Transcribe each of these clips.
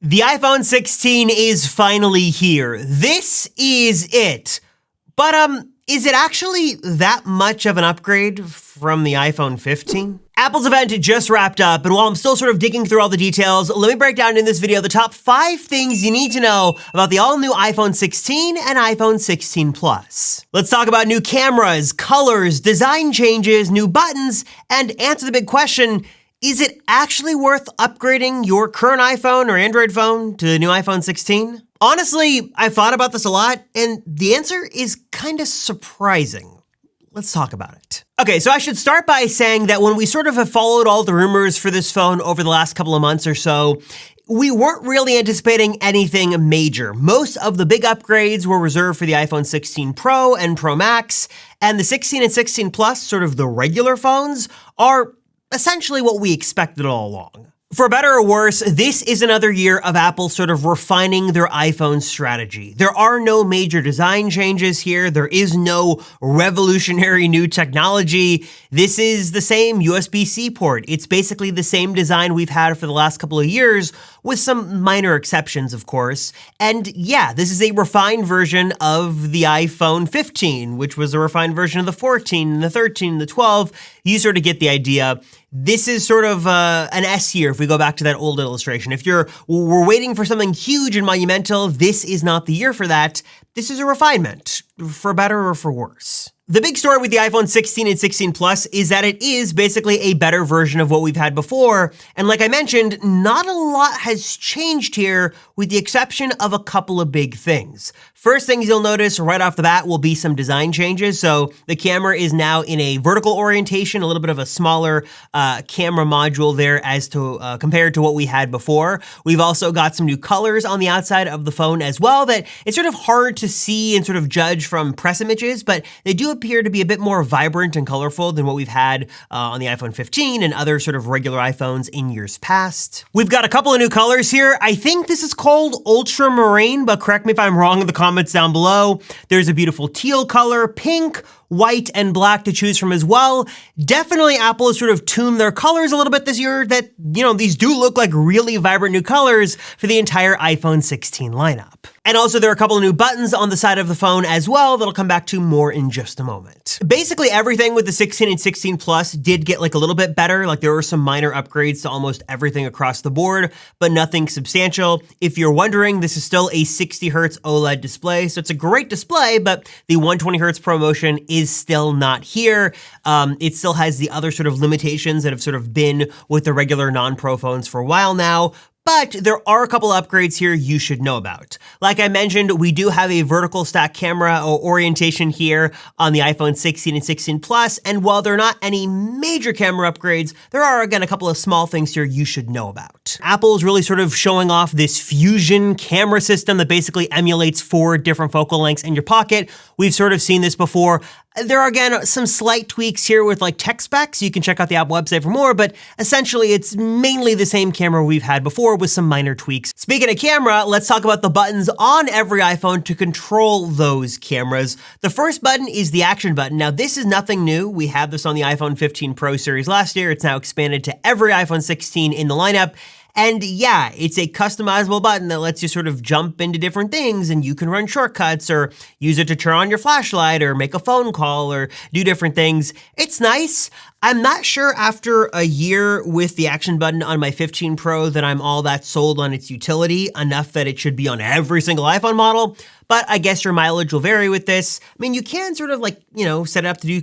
The iPhone 16 is finally here. This is it. But is it actually that much of an upgrade from the iPhone 15? Apple's event just wrapped up, and while I'm still sort of digging through all the details, let me break down in this video the top 5 things you need to know about the all-new iPhone 16 and iPhone 16 Plus. Let's talk about new cameras, colors, design changes, new buttons, and answer the big question, is it actually worth upgrading your current iPhone or Android phone to the new iPhone 16? Honestly, I've thought about this a lot, and the answer is kind of surprising. Let's talk about it. Okay, so I should start by saying that when we sort of have followed all the rumors for this phone over the last couple of months or so, we weren't really anticipating anything major. Most of the big upgrades were reserved for the iPhone 16 Pro and Pro Max, and the 16 and 16 Plus, sort of the regular phones, are essentially what we expected all along. For better or worse, this is another year of Apple sort of refining their iPhone strategy. There are no major design changes here. There is no revolutionary new technology. This is the same USB-C port. It's basically the same design we've had for the last couple of years, with some minor exceptions, of course. And yeah, this is a refined version of the iPhone 15, which was a refined version of the 14, the 13, the 12. You sort of get the idea. This is sort of an S year if we go back to that old illustration. If we're waiting for something huge and monumental, this is not the year for that. This is a refinement, for better or for worse. The big story with the iPhone 16 and 16 Plus is that it is basically a better version of what we've had before. And like I mentioned, not a lot has changed here with the exception of a couple of big things. First things you'll notice right off the bat will be some design changes. So the camera is now in a vertical orientation, a little bit of a smaller camera module there as to compared to what we had before. We've also got some new colors on the outside of the phone as well that it's sort of hard to see and sort of judge from press images, but they do appear to be a bit more vibrant and colorful than what we've had on the iPhone 15 and other sort of regular iPhones in years past. We've got a couple of new colors here. I think this is called Ultramarine, but correct me if I'm wrong in the comments down below. There's a beautiful teal color, pink, white, and black to choose from as well. Definitely Apple has sort of tuned their colors a little bit this year that, these do look like really vibrant new colors for the entire iPhone 16 lineup. And also there are a couple of new buttons on the side of the phone as well that I'll come back to more in just a moment. Basically everything with the 16 and 16 Plus did get like a little bit better. Like there were some minor upgrades to almost everything across the board, but nothing substantial. If you're wondering, this is still a 60 Hz OLED display. So it's a great display, but the 120 Hz ProMotion is still not here. It still has the other sort of limitations that have sort of been with the regular non-Pro phones for a while now. But there are a couple upgrades here you should know about. Like I mentioned, we do have a vertical stack camera orientation here on the iPhone 16 and 16 Plus, and while there are not any major camera upgrades, there are again a couple of small things here you should know about. Apple is really sort of showing off this fusion camera system that basically emulates 4 different focal lengths in your pocket. We've sort of seen this before. There are, again, some slight tweaks here with like tech specs. You can check out the Apple website for more, but essentially it's mainly the same camera we've had before with some minor tweaks. Speaking of camera, let's talk about the buttons on every iPhone to control those cameras. The first button is the action button. Now, this is nothing new. We had this on the iPhone 15 Pro series last year. It's now expanded to every iPhone 16 in the lineup. And yeah, it's a customizable button that lets you sort of jump into different things and you can run shortcuts or use it to turn on your flashlight or make a phone call or do different things. It's nice. I'm not sure after a year with the action button on my 15 Pro that I'm all that sold on its utility enough that it should be on every single iPhone model, but I guess your mileage will vary with this. I mean, you can sort of like, set it up to do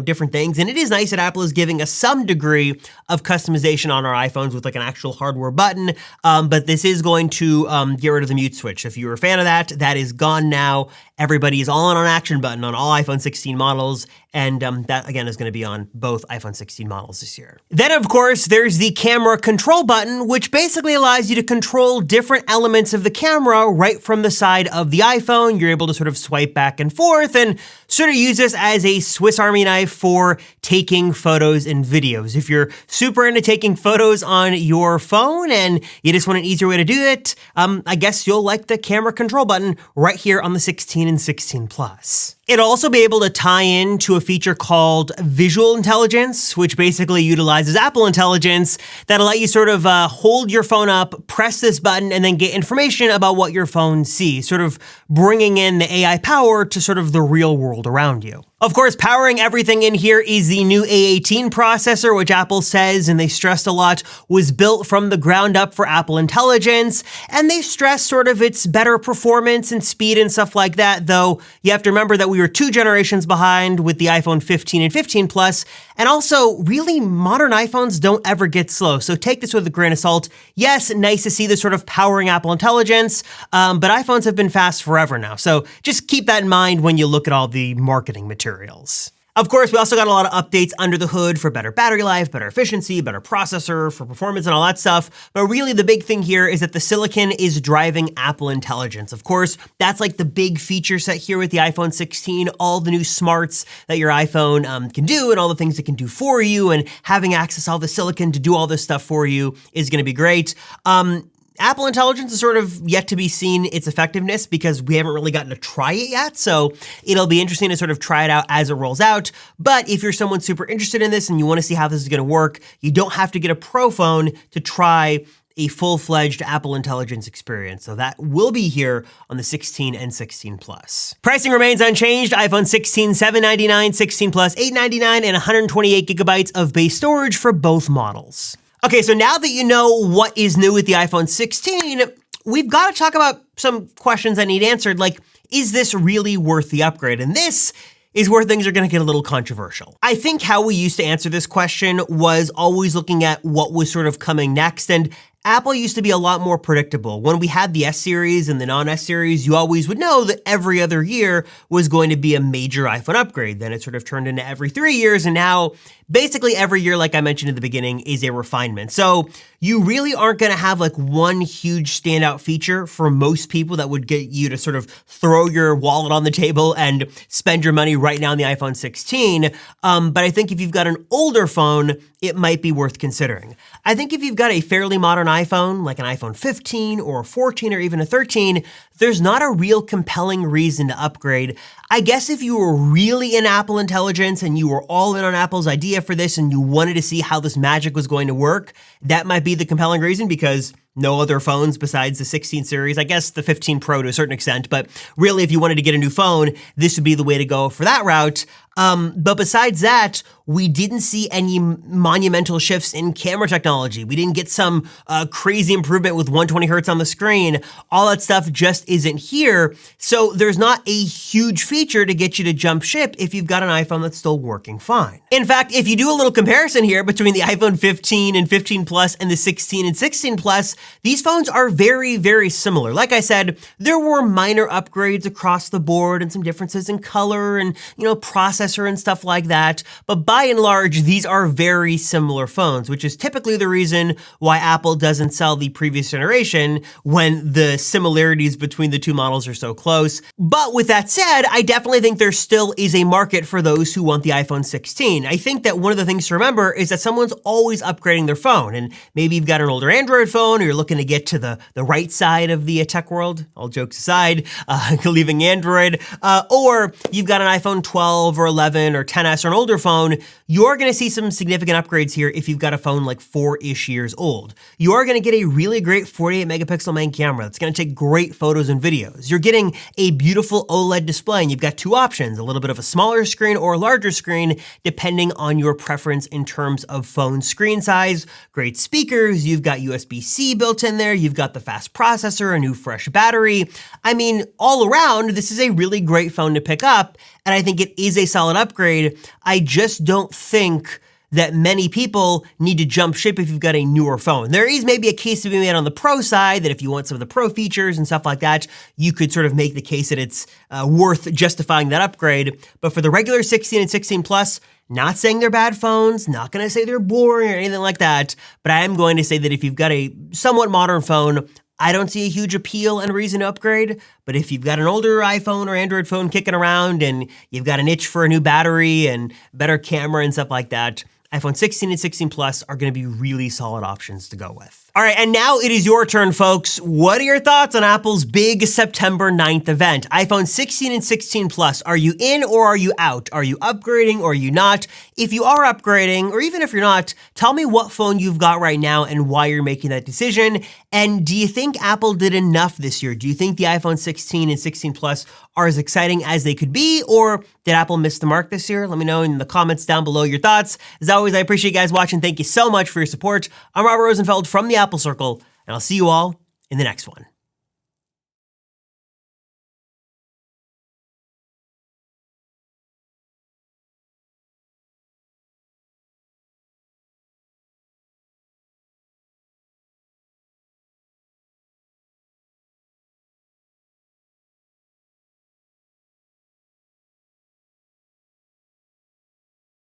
different things. And it is nice that Apple is giving us some degree of customization on our iPhones with like an actual hardware button. But this is going to get rid of the mute switch. If you were a fan of that, that is gone now. Everybody is all on an action button on all iPhone 16 models. And that, again, is going to be on both iPhone 16 models this year. Then, of course, there's the camera control button, which basically allows you to control different elements of the camera right from the side of the iPhone. You're able to sort of swipe back and forth and sort of use this as a Swiss Army knife for taking photos and videos. If you're super into taking photos on your phone and you just want an easier way to do it, I guess you'll like the camera control button right here on the 16 and 16 Plus. It'll also be able to tie in to a feature called visual intelligence, which basically utilizes Apple Intelligence that'll let you sort of hold your phone up, press this button, and then get information about what your phone sees, sort of bringing in the AI power to sort of the real world around you. Of course, powering everything in here is the new A18 processor, which Apple says, and they stressed a lot, was built from the ground up for Apple Intelligence, and they stressed sort of its better performance and speed and stuff like that, though you have to remember that we were 2 generations behind with the iPhone 15 and 15 Plus, and also, really, modern iPhones don't ever get slow, so take this with a grain of salt. Yes, nice to see this sort of powering Apple Intelligence, but iPhones have been fast forever now, so just keep that in mind when you look at all the marketing materials. Of course, we also got a lot of updates under the hood for better battery life, better efficiency, better processor, for performance and all that stuff. But really the big thing here is that the silicon is driving Apple Intelligence. Of course, that's like the big feature set here with the iPhone 16, all the new smarts that your iPhone can do and all the things it can do for you, and having access to all the silicon to do all this stuff for you is gonna be great. Apple Intelligence is sort of yet to be seen its effectiveness because we haven't really gotten to try it yet, so it'll be interesting to sort of try it out as it rolls out. But if you're someone super interested in this and you want to see how this is going to work, you don't have to get a Pro phone to try a full-fledged Apple Intelligence experience. So that will be here on the 16 and 16 Plus. Pricing remains unchanged. iPhone 16, $799, 16 Plus, $899, and 128 gigabytes of base storage for both models. Okay, so now that you know what is new with the iPhone 16, we've got to talk about some questions that need answered, like, is this really worth the upgrade? And this is where things are going to get a little controversial. I think how we used to answer this question was always looking at what was sort of coming next, and Apple used to be a lot more predictable. When we had the S series and the non-S series, you always would know that every other year was going to be a major iPhone upgrade. Then it sort of turned into every 3 years, and now basically every year, like I mentioned at the beginning, is a refinement. So you really aren't gonna have like one huge standout feature for most people that would get you to sort of throw your wallet on the table and spend your money right now on the iPhone 16. But I think if you've got an older phone, it might be worth considering. I think if you've got a fairly modern iPhone, like an iPhone 15 or a 14 or even a 13, there's not a real compelling reason to upgrade. I guess if you were really in Apple Intelligence and you were all in on Apple's idea for this and you wanted to see how this magic was going to work, that might be the compelling reason, because no other phones besides the 16 series, I guess the 15 Pro to a certain extent, but really if you wanted to get a new phone, this would be the way to go for that route. But besides that, we didn't see any monumental shifts in camera technology. We didn't get some crazy improvement with 120 hertz on the screen. All that stuff just isn't here. So there's not a huge feature to get you to jump ship if you've got an iPhone that's still working fine. In fact, if you do a little comparison here between the iPhone 15 and 15 Plus and the 16 and 16 Plus, these phones are very, very similar. Like I said, there were minor upgrades across the board and some differences in color and, processor and stuff like that. But by and large, these are very similar phones, which is typically the reason why Apple doesn't sell the previous generation when the similarities between the two models are so close. But with that said, I definitely think there still is a market for those who want the iPhone 16. I think that one of the things to remember is that someone's always upgrading their phone, and maybe you've got an older Android phone or you're looking to get to the right side of the tech world, all jokes aside, leaving Android, or you've got an iPhone 12 or 11 or 10s or an older phone, you're gonna see some significant upgrades here if you've got a phone like 4-ish years old. You are gonna get a really great 48 megapixel main camera that's gonna take great photos and videos. You're getting a beautiful OLED display, and you've got 2 options, a little bit of a smaller screen or a larger screen, depending on your preference in terms of phone screen size. Great speakers, you've got USB-C built in there, you've got the fast processor, a new fresh battery. I mean, all around, this is a really great phone to pick up, and I think it is a solid upgrade. I just don't think that many people need to jump ship if you've got a newer phone. There is maybe a case to be made on the Pro side that if you want some of the Pro features and stuff like that, you could sort of make the case that it's worth justifying that upgrade. But for the regular 16 and 16 Plus, not saying they're bad phones, not gonna say they're boring or anything like that, but I am going to say that if you've got a somewhat modern phone, I don't see a huge appeal and reason to upgrade, but if you've got an older iPhone or Android phone kicking around and you've got an itch for a new battery and better camera and stuff like that, iPhone 16 and 16 Plus are gonna be really solid options to go with. All right, and now it is your turn, folks. What are your thoughts on Apple's big September 9th event? iPhone 16 and 16 Plus, are you in or are you out? Are you upgrading or are you not? If you are upgrading, or even if you're not, tell me what phone you've got right now and why you're making that decision. And do you think Apple did enough this year? Do you think the iPhone 16 and 16 Plus are as exciting as they could be, or did Apple miss the mark this year? Let me know in the comments down below your thoughts. As always, I appreciate you guys watching. Thank you so much for your support. I'm Robert Rosenfeld from the Apple Circle, and I'll see you all in the next one.